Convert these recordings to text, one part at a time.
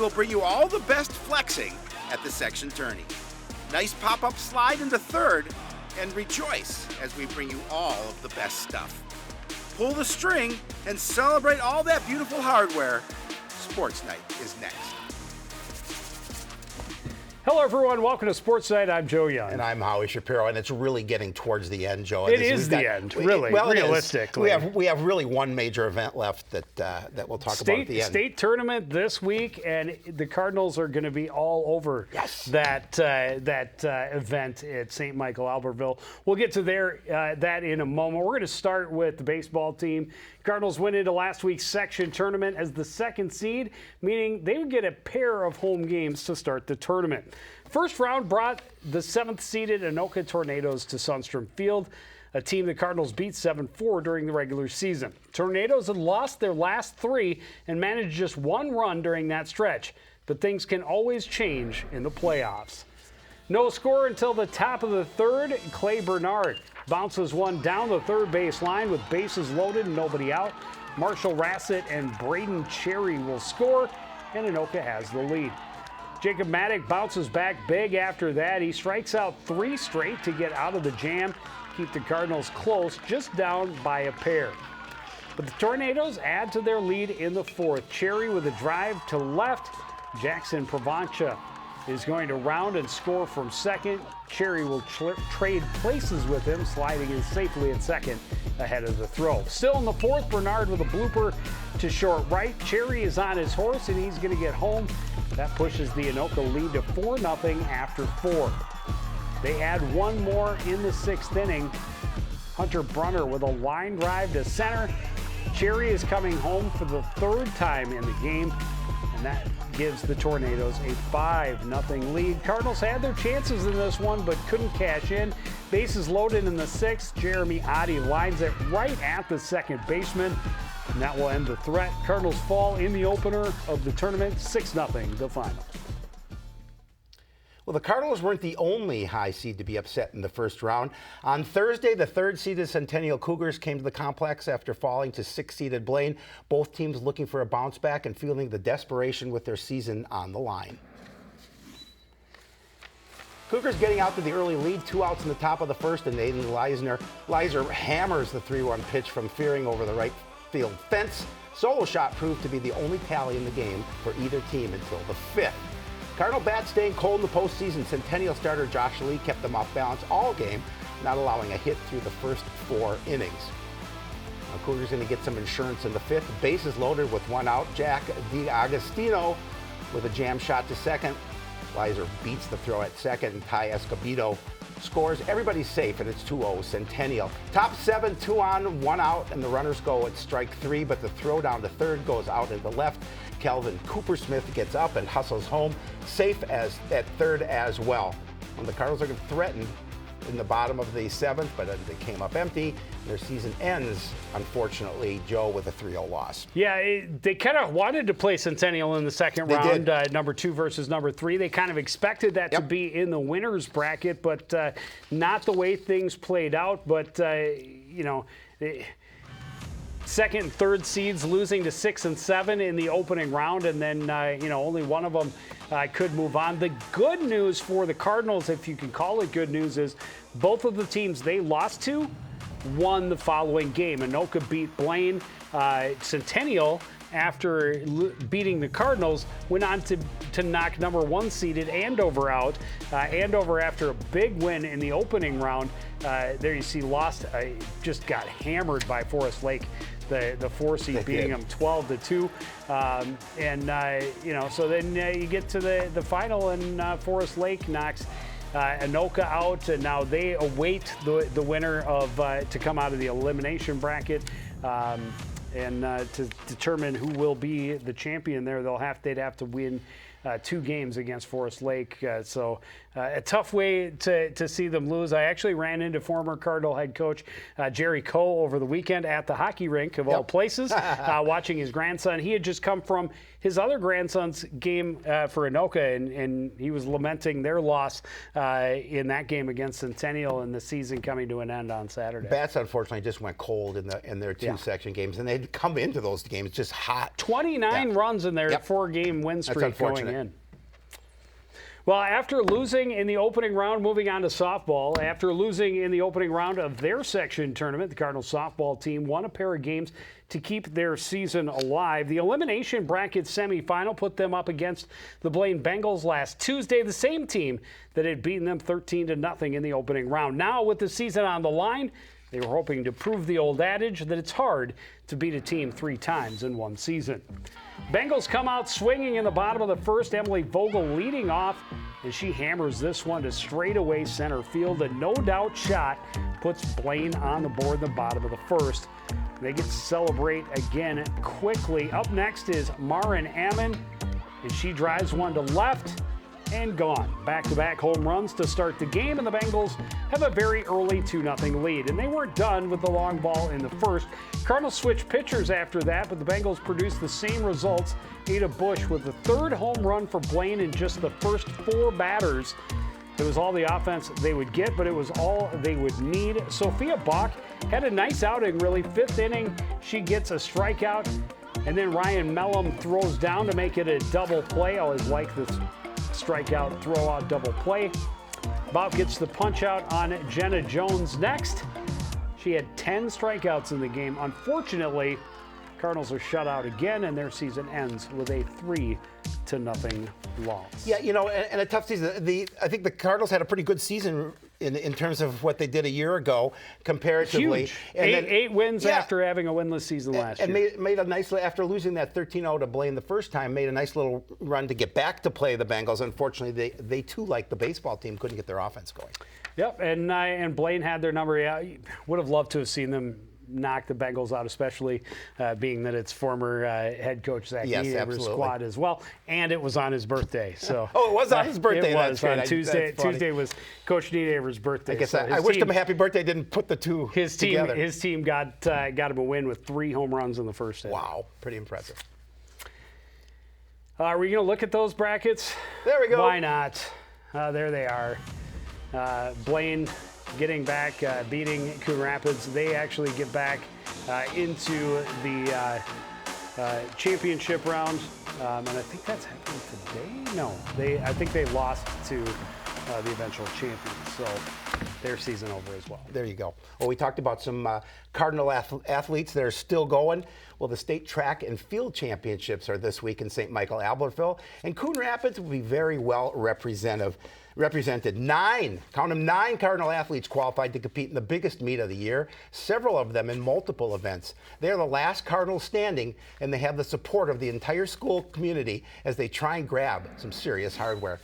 will bring you all the best flexing at the section tourney. Nice pop-up slide into third, and rejoice as we bring you all of the best stuff. Pull the string and celebrate all that beautiful hardware. Sports Night is next. Hello, everyone. Welcome to Sports Night. I'm Joe Young. And I'm Howie Shapiro, and it's really getting towards the end, Joe. It is the end, really, realistically. We have really one major event left that we'll talk about at the end. State tournament this week, and the Cardinals are going to be all over that event at St. Michael, Albertville. We'll get to that in a moment. We're going to start with the baseball team. Cardinals went into last week's section tournament as the second seed, meaning they would get a pair of home games to start the tournament. First round brought the 7th-seeded Anoka Tornadoes to Sunstrom Field, a team the Cardinals beat 7-4 during the regular season. Tornadoes had lost their last 3 and managed just 1 run during that stretch, but things can always change in the playoffs. No score until the top of the third. Clay Bernard bounces one down the third base line with bases loaded and nobody out. Marshall Rassett and Braden Cherry will score, and Anoka has the lead. Jacob Maddock bounces back big after that. He strikes out 3 straight to get out of the jam, keep the Cardinals close, just down by a pair. But the Tornadoes add to their lead in the 4th. Cherry with a drive to left. Jackson Provancha is going to round and score from second. Cherry will trade places with him, sliding in safely at second ahead of the throw. Still in the 4th, Bernard with a blooper to short right. Cherry is on his horse, and he's going to get home. That pushes the Anoka lead to 4-0 after 4. They add one more in the 6th inning. Hunter Brunner with a line drive to center. Cherry is coming home for the 3rd time in the game, and that gives the Tornadoes a 5-0 lead. Cardinals had their chances in this one, but couldn't cash in. Bases loaded in the 6th. Jeremy Oddie lines it right at the second baseman, and that will end the threat. Cardinals fall in the opener of the tournament, 6-0 the final. Well, the Cardinals weren't the only high seed to be upset in the first round. On Thursday, the 3rd-seeded Centennial Cougars came to the complex after falling to 6th-seeded Blaine. Both teams looking for a bounce back and feeling the desperation with their season on the line. Cougars getting out to the early lead, 2 outs in the top of the 1st, and Aiden Leiser hammers the 3-1 pitch from Fearing over the right field fence. Solo shot proved to be the only tally in the game for either team until the 5th. Cardinal bats staying cold in the postseason. Centennial starter Josh Lee kept them off balance all game, not allowing a hit through the first 4 innings. Now, Cougars going to get some insurance in the 5th. Bases loaded with 1 out. Jack DiAgostino with a jam shot to second. Leiser beats the throw at second, and Ty Escobedo scores. Everybody's safe, and it's 2-0 Centennial. Top 7, 2 on, 1 out, and the runners go at strike 3, but the throw down to third goes out into left. Kelvin Cooper-Smith gets up and hustles home, safe as at third as well. And the Cardinals are threatened in the bottom of the 7th, but they came up empty. Their season ends, unfortunately, Joe, with a 3-0 loss. Yeah, they kind of wanted to play Centennial in the second round, number 2 versus number 3. They kind of expected that to be in the winner's bracket, but not the way things played out. But, second and third seeds losing to 6 and 7 in the opening round, and then only one of them could move on. The good news for the Cardinals, if you can call it good news, is both of the teams they lost to won the following game. Anoka beat Blaine. Centennial, after beating the Cardinals, went on to knock number 1 seeded Andover out. Andover, after a big win in the opening round, there you see lost, just got hammered by Forest Lake. The 4 seed beating them 12-2, so then you get to the final, and Forest Lake knocks Anoka out, and now they await the winner of to come out of the elimination bracket, and to determine who will be the champion there. They'd have to win 2 games against Forest Lake. So a tough way to see them lose. I actually ran into former Cardinal head coach Jerry Coe over the weekend at the hockey rink of all places, watching his grandson. He had just come from his other grandson's game for Anoka, and he was lamenting their loss in that game against Centennial and the season coming to an end on Saturday. Bats, unfortunately, just went cold in their 2 section games, and they'd come into those games just hot. 29 runs in their 4-game win streak going in. Well, after losing in the opening round, moving on to softball, after losing in the opening round of their section tournament, the Cardinals softball team won a pair of games to keep their season alive. The elimination bracket semifinal put them up against the Blaine Bengals last Tuesday, the same team that had beaten them 13-0 in the opening round. Now, with the season on the line, they were hoping to prove the old adage that it's hard to beat a team 3 times in one season. Bengals come out swinging in the bottom of the first. Emily Vogel leading off, and she hammers this one to straightaway center field. A no-doubt shot puts Blaine on the board in the bottom of the first. They get to celebrate again quickly. Up next is Marin Ammon, and she drives one to left and gone. Back-to-back home runs to start the game, and the Bengals have a very early 2-0 lead. And they weren't done with the long ball in the first. Cardinals switched pitchers after that, but the Bengals produced the same results. Ada Bush with the 3rd home run for Blaine in just the first 4 batters. It was all the offense they would get, but it was all they would need. Sophia Bach had a nice outing, really. 5th inning, she gets a strikeout, and then Ryan Mellum throws down to make it a double play. I always like this strikeout, throw-out, double play. Bob gets the punch-out on Jenna Jones next. She had 10 strikeouts in the game. Unfortunately, Cardinals are shut out again, and their season ends with a 3-0 loss. Yeah, and a tough season. I think the Cardinals had a pretty good season in terms of what they did a year ago, comparatively. Huge. And eight wins after having a winless season last year. And made a nice, after losing that 13-0 to Blaine the first time, made a nice little run to get back to play the Bengals. Unfortunately, they too, like the baseball team, couldn't get their offense going. Yep, and Blaine had their number. Yeah, would have loved to have seen them knock the Bengals out, especially being that it's former head coach Zach Niedever's squad as well, and it was on his birthday. So it was on his birthday. It was on Tuesday. Tuesday was Coach Niedever's birthday. I guess I wished him a happy birthday. Didn't put the two together. His team got him a win with 3 home runs in the first inning. Wow, pretty impressive. Are we going to look at those brackets? There we go. Why not? There they are. Blaine getting back, beating Coon Rapids. They actually get back into the championship round, and I think that's happening today. No, I think they lost to the eventual champions, so their season over as well. There you go. Well, we talked about some Cardinal athletes that are still going. Well, the state track and field championships are this week in St. Michael, Albertville, and Coon Rapids will be very well represented. 9 Cardinal athletes qualified to compete in the biggest meet of the year, several of them in multiple events. They are the last Cardinals standing, and they have the support of the entire school community as they try and grab some serious hardware.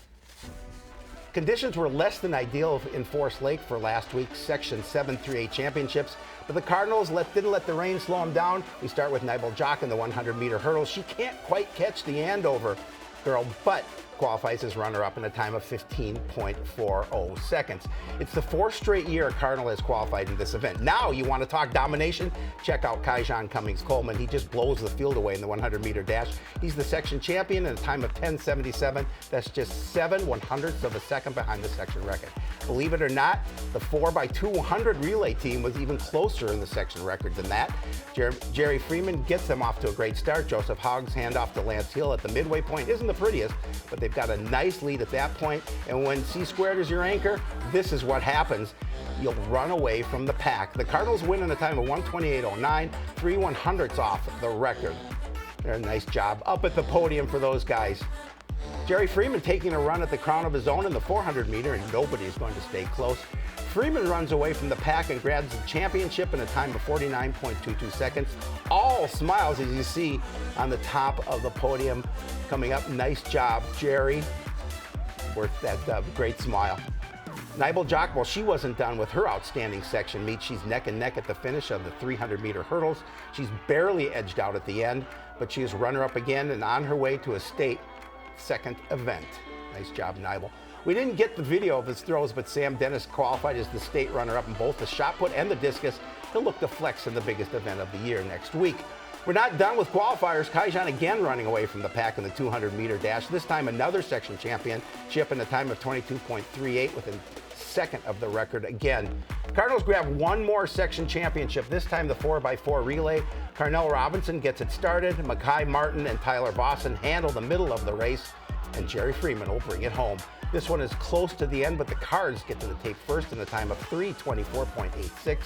Conditions were less than ideal in Forest Lake for last week's Section 7 3A championships, but the Cardinals didn't let the rain slow them down. We start with Nibel Jock in the 100-meter hurdle. She can't quite catch the Andover girl, but qualifies as runner-up in a time of 15.40 seconds. It's the 4th straight year a Cardinal has qualified in this event. Now, you want to talk domination? Check out Kaijan Cummings-Coleman. He just blows the field away in the 100-meter dash. He's the section champion in a time of 10.77. That's just 7/100ths of a second behind the section record. Believe it or not, the 4x200 relay team was even closer in the section record than that. Jerry Freeman gets them off to a great start. Joseph Hogg's handoff to Lance Hill at the midway point isn't the prettiest, but they've got a nice lead at that point. And when C-squared is your anchor, this is what happens. You'll run away from the pack. The Cardinals win in a time of 1:28.09, 3/100ths off the record. A nice job up at the podium for those guys. Jerry Freeman taking a run at the crown of his own in the 400-meter, and nobody's going to stay close. Freeman runs away from the pack and grabs the championship in a time of 49.22 seconds. All smiles, as you see on the top of the podium. Coming up, nice job, Jerry. Worth that great smile. Nibel Jock, well, she wasn't done with her outstanding section meet. She's neck and neck at the finish of the 300-meter hurdles. She's barely edged out at the end, but she is runner-up again and on her way to a state second event. Nice job, Nibel. We didn't get the video of his throws, but Sam Dennis qualified as the state runner-up in both the shot put and the discus. He'll look to flex in the biggest event of the year next week. We're not done with qualifiers. Kaijan again running away from the pack in the 200-meter dash. This time another section championship in a time of 22.38 within second of the record again. Cardinals grab one more section championship, this time the 4x4 relay. Carnell Robinson gets it started. Mackay Martin and Tyler Boston handle the middle of the race, and Jerry Freeman will bring it home. This one is close to the end, but the Cards get to the tape first in the time of 3:24.86.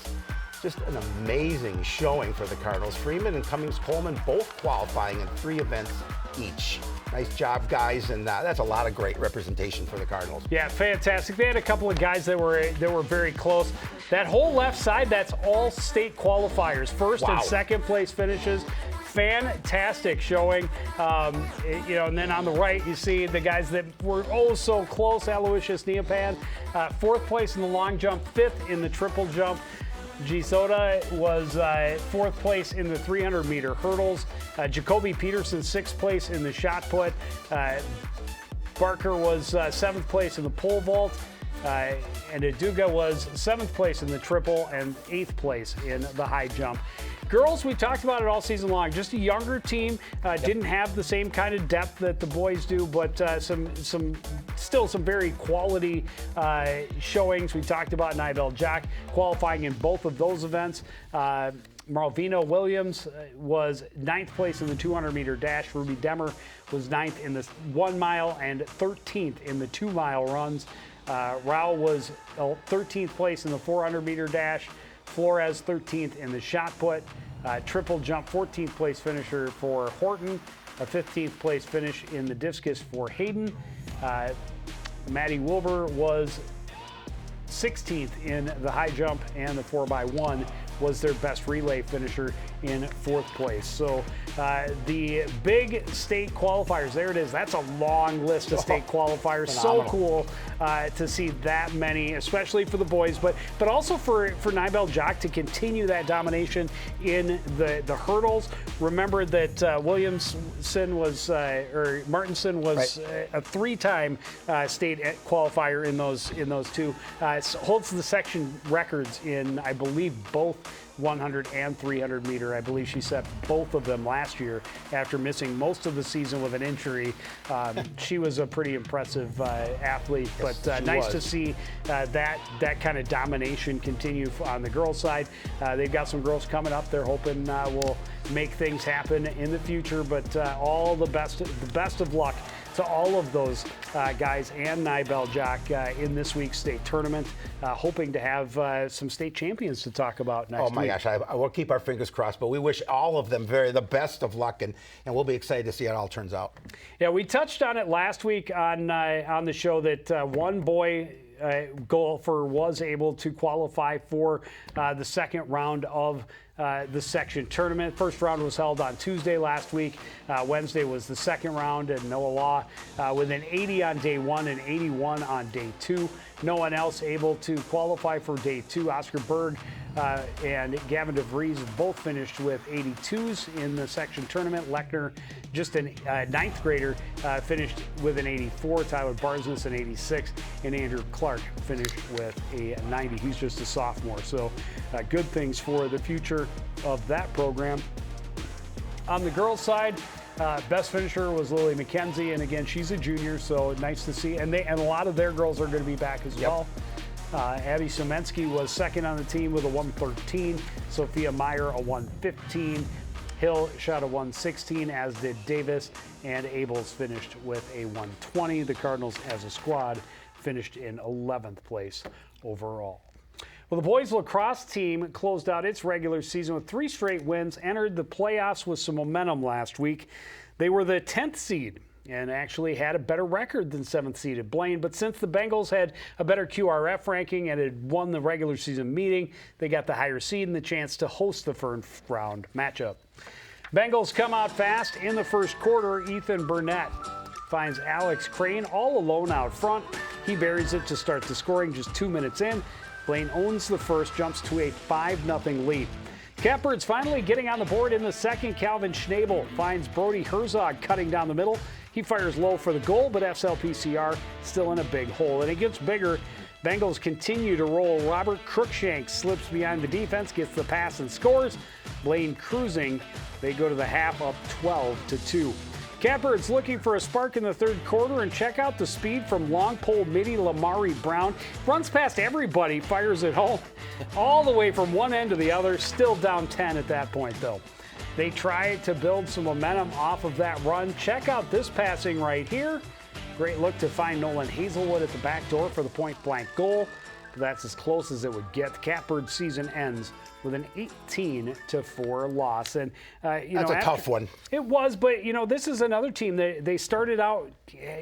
Just an amazing showing for the Cardinals. Freeman and Cummings-Coleman both qualifying in 3 events each. Nice job, guys, and that's a lot of great representation for the Cardinals. Yeah, fantastic. They had a couple of guys that were very close. That whole left side, that's all state qualifiers. First and second place finishes. Fantastic showing. And then on the right, you see the guys that were oh so close. Aloysius Neopan, 4th place in the long jump, 5th in the triple jump. G. Soda was 4th place in the 300-meter hurdles. Jacoby Peterson, 6th place in the shot put. Barker was 7th place in the pole vault. And Aduga was 7th place in the triple and 8th place in the high jump. Girls, we talked about it all season long. Just a younger team, didn't have the same kind of depth that the boys do, but still some very quality showings. We talked about Nibel Jack qualifying in both of those events. Malvina Williams was 9th place in the 200-meter dash. Ruby Demmer was 9th in the 1 mile and 13th in the 2 mile runs. Rao was 13th place in the 400-meter dash. Flores 13th in the shot put. Triple jump 14th place finisher for Horton. A 15th place finish in the discus for Hayden. Maddie Wilbur was 16th in the high jump, and the 4x1 was their best relay finisher in 4th place. So the big state qualifiers, there it is. That's a long list of state qualifiers. Phenomenal. So cool to see that many, especially for the boys, but also for Nibel Jock to continue that domination in the hurdles. Remember that Martinson was a 3-time state qualifier in those two. Holds the section records in, I believe, both 100 and 300 meter. I believe she set both of them last year after missing most of the season with an injury. She was a pretty impressive athlete, but nice to see that kind of domination continue on the girls' side. They've got some girls coming up. They're hoping will make things happen in the future, but all the best of luck to all of those guys and Nibel Jock in this week's state tournament. Hoping to have some state champions to talk about next week. Oh my gosh, I will keep our fingers crossed, but we wish all of them the best of luck, and we'll be excited to see how it all turns out. Yeah, we touched on it last week on the show that one boy golfer was able to qualify for the second round of the section tournament. First round was held on Tuesday last week. Wednesday was the second round, and Noah Law with an 80 on day 1 and 81 on day 2. No one else able to qualify for day 2. Oscar Berg and Gavin DeVries both finished with 82s in the section tournament. Lechner, just a 9th grader, finished with an 84. Tyler Barsness an 86, and Andrew Clark finished with a 90. He's just a sophomore, so good things for the future of that program. On the girls' side, best finisher was Lily McKenzie, and again, she's a junior, so nice to see. And a lot of their girls are going to be back as well. Abby Semensky was second on the team with a 113. Sophia Meyer a 115. Hill shot a 116, as did Davis, and Abels finished with a 120. The Cardinals, as a squad, finished in 11th place overall. Well, the boys lacrosse team closed out its regular season with 3 straight wins, entered the playoffs with some momentum last week. They were the 10th seed and actually had a better record than 7th seeded Blaine. But since the Bengals had a better QRF ranking and had won the regular season meeting, they got the higher seed and the chance to host the first round matchup. Bengals come out fast in the first quarter. Ethan Burnett finds Alex Crane all alone out front. He buries it to start the scoring just 2 minutes in. Blaine owns the first, jumps to a 5-0 lead. Catbirds finally getting on the board in the second. Calvin Schnabel finds Brody Herzog cutting down the middle. He fires low for the goal, but SLPCR still in a big hole. And it gets bigger. Bengals continue to roll. Robert Crookshank slips behind the defense, gets the pass and scores. Blaine cruising. They go to the half up 12-2. Catbirds looking for a spark in the third quarter, and check out the speed from long pole midi Lamari Brown. Runs past everybody, fires it home all the way from one end to the other. Still down 10 at that point, though. They try to build some momentum off of that run. Check out this passing right here. Great look to find Nolan Hazelwood at the back door for the point-blank goal. But that's as close as it would get. The Catbird season ends with an 18-4 loss. And that's a tough one. It was, but this is another team that they started out,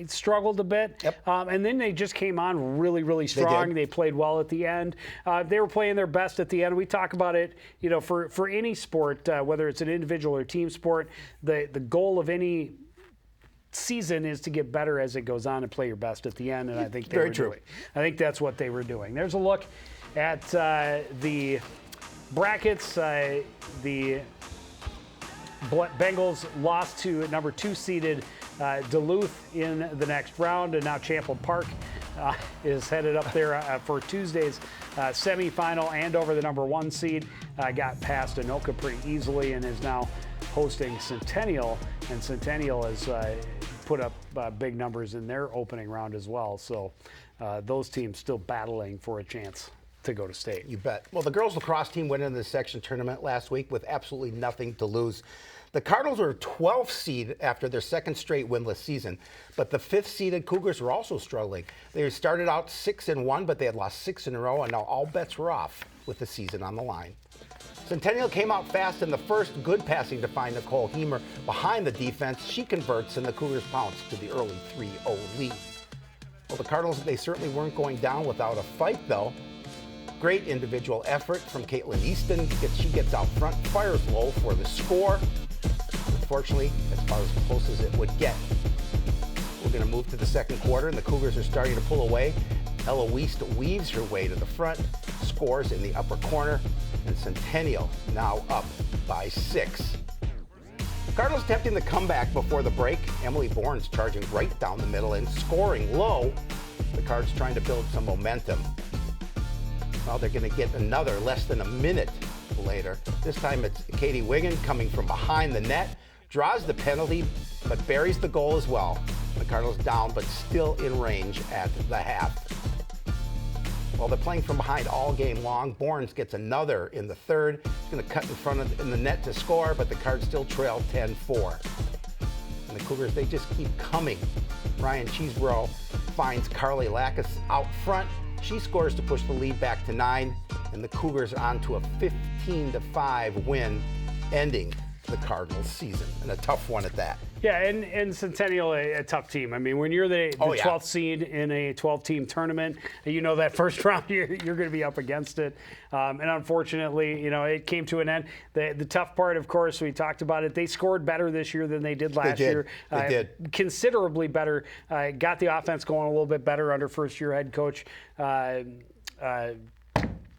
struggled a bit, and then they just came on really, really strong. They played well at the end. They were playing their best at the end. We talk about it, for any sport, whether it's an individual or team sport, the goal of any season is to get better as it goes on and play your best at the end, and I think they were doing. I think that's what they were doing. There's a look at the brackets. The Bengals lost to number 2 seeded Duluth in the next round, and now Champlain Park is headed up there for Tuesday's semifinal, and over the number 1 seed. Got past Anoka pretty easily and is now hosting Centennial, and Centennial has put up big numbers in their opening round as well. So those teams still battling for a chance to go to state. You bet. Well, the girls lacrosse team went into the section tournament last week with absolutely nothing to lose. The Cardinals were 12th seed after their second straight winless season, but the 5th seeded Cougars were also struggling. They started out 6-1, but they had lost 6 in a row, and now all bets were off with the season on the line. Centennial came out fast in the first, good passing to find Nicole Hemer behind the defense. She converts, and the Cougars pounce to the early 3-0 lead. Well, the Cardinals, they certainly weren't going down without a fight, though. Great individual effort from Caitlin Easton. She gets out front, fires low for the score. Unfortunately, that's about as close as it would get. We're going to move to the second quarter, and the Cougars are starting to pull away. Ella Wiest weaves her way to the front, scores in the upper corner, and Centennial now up by 6. Cardinals attempting the comeback before the break. Emily Bourne's charging right down the middle and scoring low. The Cards trying to build some momentum. Well, they're going to get another less than a minute later. This time it's Katie Wiggin coming from behind the net, draws the penalty, but buries the goal as well. The Cardinals down, but still in range at the half. Well, they're playing from behind all game long. Bournes gets another in the third. He's going to cut in front of in the net to score, but the Cards still trail 10-4. And the Cougars, they just keep coming. Ryan Cheeseborough finds Carly Lackas out front. She scores to push the lead back to 9, and the Cougars on to a 15-5 win, ending the Cardinals season, and a tough one at that. Yeah, and Centennial, a tough team. I mean, when you're the 12th seed in a 12-team tournament, that first round you're going to be up against it. And unfortunately, it came to an end. The tough part, of course, we talked about it. They scored better this year than they did last year. They did. Considerably better. Got the offense going a little bit better under first-year head coach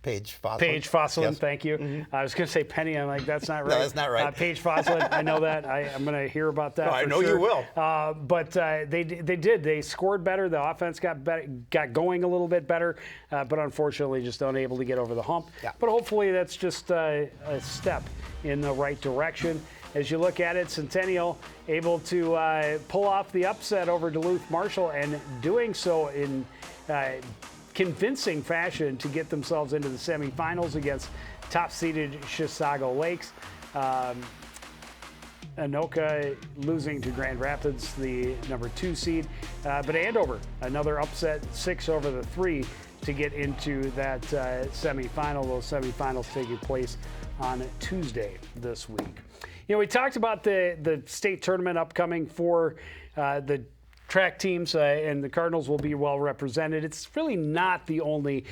Paige Fosslin. Paige Fosslin, yes. Thank you. Mm-hmm. I was going to say Penny. I'm like, that's not right. No, that's not right. Paige Fosslin, I know that. I'm going to hear about that. No, I know sure. you will. But they did. They scored better. The offense got going a little bit better, but unfortunately just unable to get over the hump. Yeah. But hopefully that's just a step in the right direction. As you look at it, Centennial able to pull off the upset over Duluth Marshall, and doing so in convincing fashion to get themselves into the semifinals against top-seeded Chisago Lakes. Anoka losing to Grand Rapids, the number 2 seed. But Andover, another upset, 6 over the 3 to get into that semifinal. Those semifinals taking place on Tuesday this week. We talked about the state tournament upcoming for the track teams, and the Cardinals will be well represented. It's really not the only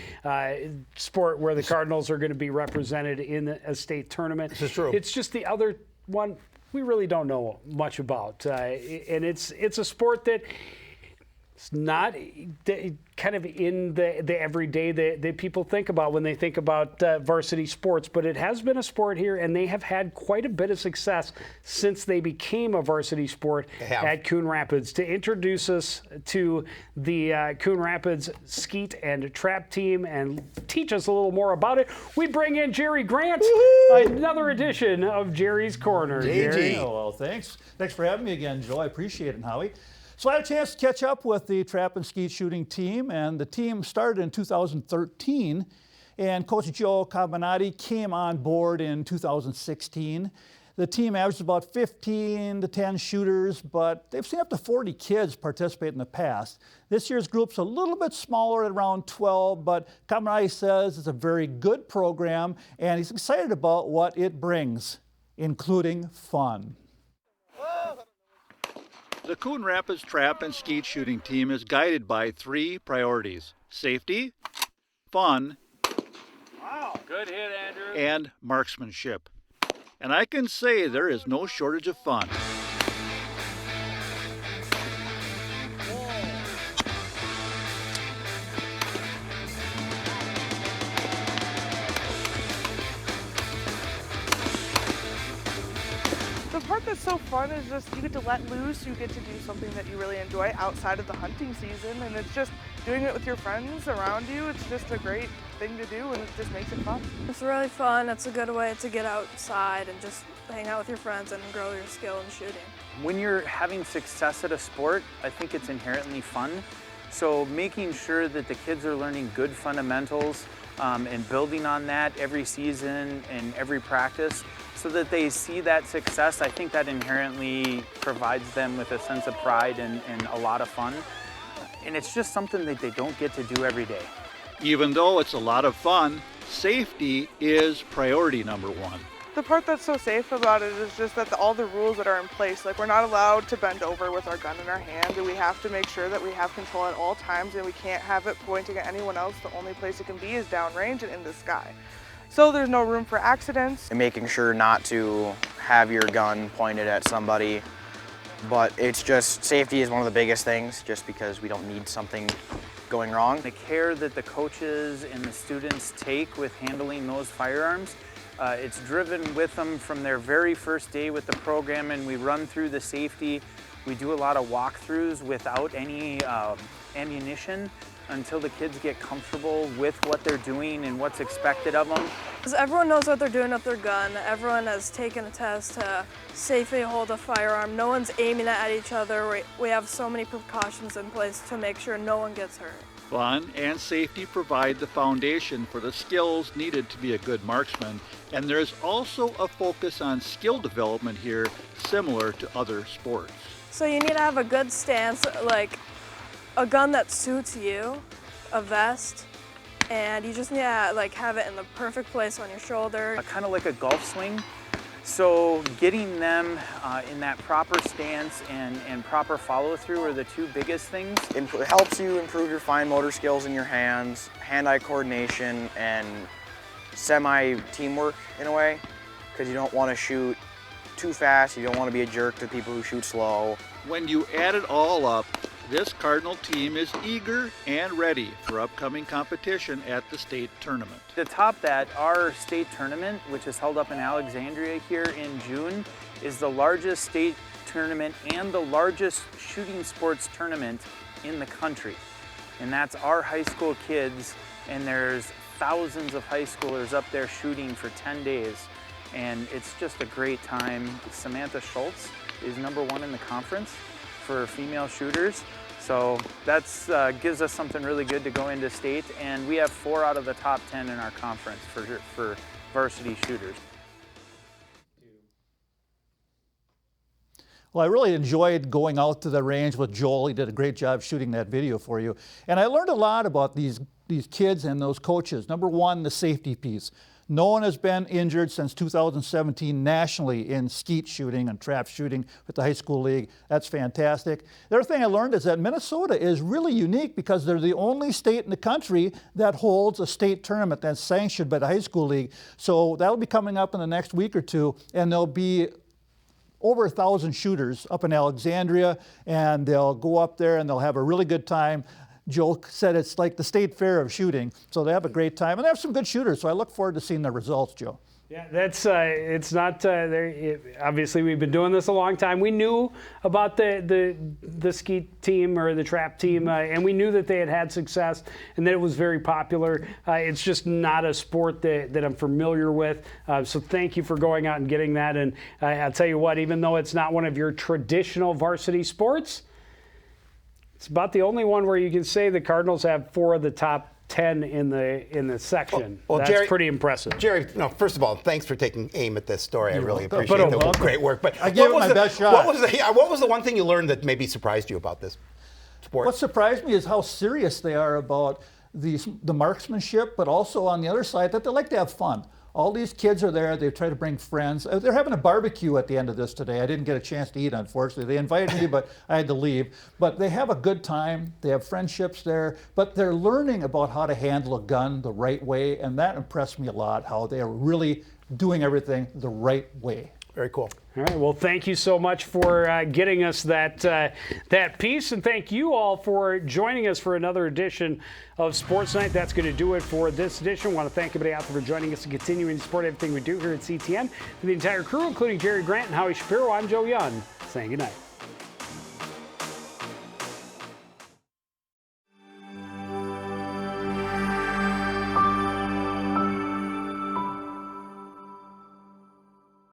sport where the Cardinals are going to be represented in a state tournament. This is true. It's just the other one we really don't know much about, and it's a sport that It's not kind of in the everyday that people think about when they think about varsity sports, but it has been a sport here, and they have had quite a bit of success since they became a varsity sport at Coon Rapids. To introduce us to the Coon Rapids skeet and trap team and teach us a little more about it, we bring in Jerry Grant. Another edition of Jerry's Corner. Jerry. Oh, well, thanks. Thanks for having me again, Joe. I appreciate it, Howie. So I had a chance to catch up with the trap and skeet shooting team, and the team started in 2013, and Coach Joe Cabanati came on board in 2016. The team averaged about 15 to 10 shooters, but they've seen up to 40 kids participate in the past. This year's group's a little bit smaller at around 12, but Cabanati says it's a very good program, and he's excited about what it brings, including fun. The Coon Rapids Trap and Skeet Shooting Team is guided by 3 priorities: safety, fun, Good hit, Andrew. and marksmanship. And I can say there is no shortage of fun. The part that's so fun is just you get to let loose, you get to do something that you really enjoy outside of the hunting season, and it's just doing it with your friends around you. It's just a great thing to do, and it just makes it fun. It's really fun. It's a good way to get outside and just hang out with your friends and grow your skill in shooting. When you're having success at a sport, I think it's inherently fun. So making sure that the kids are learning good fundamentals and building on that every season and every practice so that they see that success, I think that inherently provides them with a sense of pride and a lot of fun. And it's just something that they don't get to do every day. Even though it's a lot of fun, safety is priority number 1. The part that's so safe about it is just that all the rules that are in place, like we're not allowed to bend over with our gun in our hand, and we have to make sure that we have control at all times, and we can't have it pointing at anyone else. The only place it can be is downrange and in the sky. So there's no room for accidents. And making sure not to have your gun pointed at somebody, but it's just safety is one of the biggest things, just because we don't need something going wrong. The care that the coaches and the students take with handling those firearms, it's driven with them from their very first day with the program, and we run through the safety. We do a lot of walkthroughs without any ammunition until the kids get comfortable with what they're doing and what's expected of them. Because everyone knows what they're doing with their gun. Everyone has taken a test to safely hold a firearm. No one's aiming at each other. We have so many precautions in place to make sure no one gets hurt. Fun and safety provide the foundation for the skills needed to be a good marksman, and there's also a focus on skill development here, similar to other sports. So you need to have a good stance, like a gun that suits you, a vest, and you just need to like have it in the perfect place on your shoulder. Kind of like a golf swing. So getting them in that proper stance and proper follow through are the 2 biggest things. It helps you improve your fine motor skills in your hands, hand-eye coordination, and semi-teamwork in a way, because you don't want to shoot too fast, you don't want to be a jerk to people who shoot slow. When you add it all up, this Cardinal team is eager and ready for upcoming competition at the state tournament. To top that, our state tournament, which is held up in Alexandria here in June, is the largest state tournament and the largest shooting sports tournament in the country. And that's our high school kids, and there's thousands of high schoolers up there shooting for 10 days. And it's just a great time. Samantha Schultz is #1 in the conference for female shooters. So that's gives us something really good to go into state, and we have 4 out of the top 10 in our conference for varsity shooters. Well, I really enjoyed going out to the range with Joel. He did a great job shooting that video for you. And I learned a lot about these kids and those coaches. Number 1, the safety piece. No one has been injured since 2017 nationally in skeet shooting and trap shooting with the high school league. That's fantastic. The other thing I learned is that Minnesota is really unique because they're the only state in the country that holds a state tournament that's sanctioned by the high school league. So that'll be coming up in the next week or 2, and there'll be over 1,000 shooters up in Alexandria, and they'll go up there and they'll have a really good time. Joe said it's like the state fair of shooting, so they have a great time, and they have some good shooters, so I look forward to seeing the results, Joe. Yeah, that's it's not obviously we've been doing this a long time. We knew about the skeet team or the trap team, and we knew that they had success and that it was very popular. It's just not a sport that I'm familiar with. So thank you for going out and getting that. And I'll tell you what, even though it's not one of your traditional varsity sports, it's about the only one where you can say the Cardinals have 4 of the top 10 in the section. Well, that's Jerry, pretty impressive. Jerry, no, first of all, thanks for taking aim at this story. I really welcome. appreciate But the great work. But I gave it my best shot. What was the one thing you learned that maybe surprised you about this sport? What surprised me is how serious they are about the marksmanship, but also on the other side that they like to have fun. All these kids are there. They try to bring friends. They're having a barbecue at the end of this today. I didn't get a chance to eat, unfortunately. They invited me, but I had to leave. But they have a good time. They have friendships there. But they're learning about how to handle a gun the right way, and that impressed me a lot, how they are really doing everything the right way. Very cool. All right. Well, thank you so much for getting us that piece, and thank you all for joining us for another edition of Sports Night. That's going to do it for this edition. I want to thank everybody out there for joining us and continuing to support everything we do here at CTN. For the entire crew, including Jerry Grant and Howie Shapiro, I'm Joe Young, saying good night.